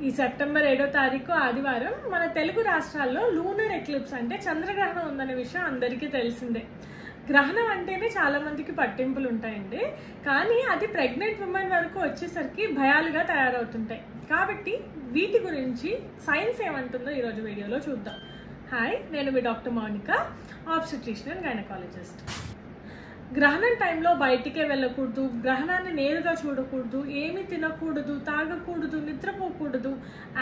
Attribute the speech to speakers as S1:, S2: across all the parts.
S1: ఈ సెప్టెంబర్ 7వ తారీఖు ఆదివారం మన తెలుగు రాష్ట్రాల్లో లూనర్ ఎక్లిప్స్ అంటే చంద్రగ్రహణం ఉందనే విషయం అందరికీ తెలిసిందే. గ్రహణం అంటేనే చాలా మందికి పట్టింపులు ఉంటాయండి, కానీ అది ప్రెగ్నెంట్ ఉమెన్ వరకు వచ్చేసరికి భయాలుగా తయారవుతుంటాయి. కాబట్టి వీటి గురించి సైన్స్ ఏమంటుందో ఈరోజు వీడియోలో చూద్దాం. హాయ్, నేను మీ doctor Mounika, obstetrician and gynaecologist. గ్రహణం టైంలో బయటికే వెళ్ళకూడదు, గ్రహణాన్ని నేరుగా చూడకూడదు, ఏమి తినకూడదు, తాగకూడదు, నిద్రపోకూడదు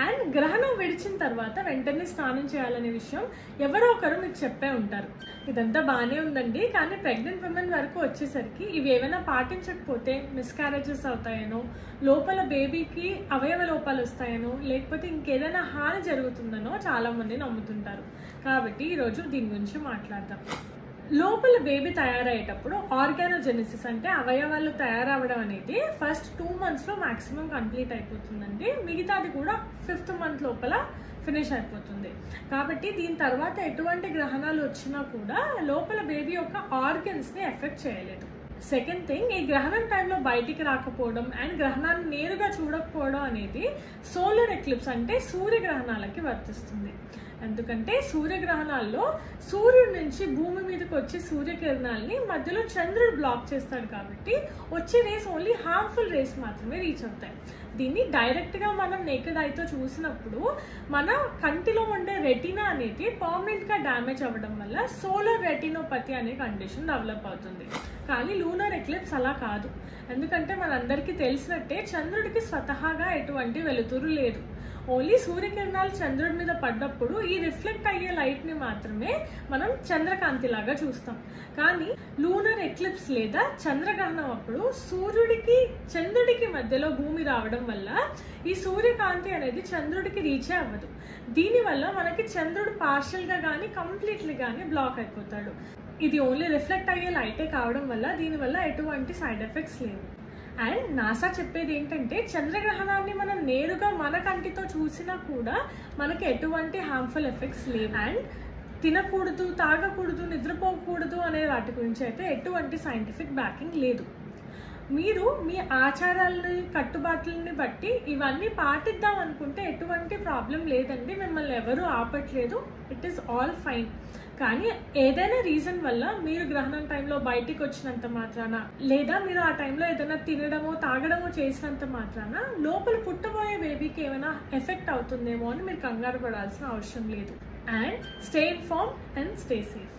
S1: అండ్ గ్రహణం విడిచిన తర్వాత వెంటనే స్నానం చేయాలనే విషయం ఎవరో ఒకరు మీకు చెప్పే ఉంటారు. ఇదంతా బాగానే ఉందండి, కానీ ప్రెగ్నెంట్ ఉమెన్ వరకు వచ్చేసరికి ఇవి ఏమైనా పాటించకపోతే మిస్క్యారేజెస్ అవుతాయనో, లోపల బేబీకి అవయవ లోపాలు వస్తాయనో, లేకపోతే ఇంకేదైనా హాని జరుగుతుందనో చాలా మంది నమ్ముతుంటారు. కాబట్టి ఈరోజు దీని గురించి మాట్లాడదాం. లోపల బేబీ తయారయ్యేటప్పుడు ఆర్గానోజెనిసిస్ అంటే అవయవాలు తయారవడం అనేది ఫస్ట్ 2 monthsలో మాక్సిమం కంప్లీట్ అయిపోతుందండి. మిగతాది కూడా 5th month లోపల ఫినిష్ అయిపోతుంది. కాబట్టి దీని తర్వాత ఎటువంటి గ్రహణాలు వచ్చినా కూడా లోపల బేబీ యొక్క ఆర్గన్స్ని ఎఫెక్ట్ చేయలేదు. సెకండ్ థింగ్, ఈ గ్రహణం టైంలో బయటికి రాకపోవడం అండ్ గ్రహణాన్ని నేరుగా చూడకపోవడం అనేది సోలార్ ఎక్లిప్స్ అంటే సూర్యగ్రహణాలకి వర్తిస్తుంది. ఎందుకంటే సూర్యగ్రహణాల్లో సూర్యుడి నుంచి భూమి మీదకి వచ్చే సూర్యకిరణాలని మధ్యలో చంద్రుడు బ్లాక్ చేస్తాడు, కాబట్టి వచ్చే రేస్ ఓన్లీ హార్మ్ఫుల్ రేస్ మాత్రమే రీచ్ అవుతాయి. దీన్ని డైరెక్ట్గా మనం నేకెడ్ ఐతో చూసినప్పుడు మన కంటిలో ఉండే రెటీనా అనేది పర్మనెంట్గా డ్యామేజ్ అవ్వడం వల్ల సోలార్ రెటినోపతి అనే కండిషన్ డెవలప్ అవుతుంది. కానీ లూనర్ ఎక్లిప్స్ అలా కాదు. ఎందుకంటే మనందరికీ తెలిసినట్టే చంద్రుడికి స్వతహాగా ఎటువంటి వెలుతురు లేదు. ఓన్లీ సూర్యకిరణాలు చంద్రుడి మీద పడ్డప్పుడు ఈ రిఫ్లెక్ట్ అయ్యే లైట్ని మాత్రమే మనం చంద్రకాంతి లాగా చూస్తాం. కానీ లూనర్ ఎక్లిప్స్ లేదా చంద్రగ్రహణం అప్పుడు సూర్యుడికి చంద్రుడికి మధ్యలో భూమి రావడం వల్ల ఈ సూర్యకాంతి అనేది చంద్రుడికి రీచే అవ్వదు. దీనివల్ల మనకి చంద్రుడు పార్షియల్గా కానీ కంప్లీట్లీ కానీ బ్లాక్ అయిపోతాడు. ఇది ఓన్లీ రిఫ్లెక్ట్ అయ్యే లైటే కావడం వల్ల దీనివల్ల ఎటువంటి సైడ్ ఎఫెక్ట్స్ లేవు. అండ్ నాసా చెప్పేది ఏంటంటే చంద్రగ్రహణాన్ని మనం నేరుగా మన కంటితో చూసినా కూడా మనకి ఎటువంటి హార్మ్ఫుల్ ఎఫెక్ట్స్ లేవు. అండ్ తినకూడదు, తాగకూడదు, నిద్రపోకూడదు అనే వాటి గురించి అయితే ఎటువంటి సైంటిఫిక్ బ్యాకింగ్ లేదు. మీరు మీ ఆచారాలని కట్టుబాట్లని బట్టి ఇవన్నీ పాటిద్దాం అనుకుంటే ఎటువంటి ప్రాబ్లం లేదండి, మిమ్మల్ని ఎవరూ ఆపట్లేదు, ఇట్ ఈస్ ఆల్ ఫైన్. కానీ ఏదైనా రీజన్ వల్ల మీరు గ్రహణం టైంలో బయటికి వచ్చినంత మాత్రాన లేదా మీరు ఆ టైంలో ఏదైనా తినడమో తాగడమో చేసినంత మాత్రాన లోపల పుట్టబోయే బేబీకి ఏమైనా ఎఫెక్ట్ అవుతుందేమో అని మీరు కంగారు పడాల్సిన అవసరం లేదు. And stay informed and stay safe.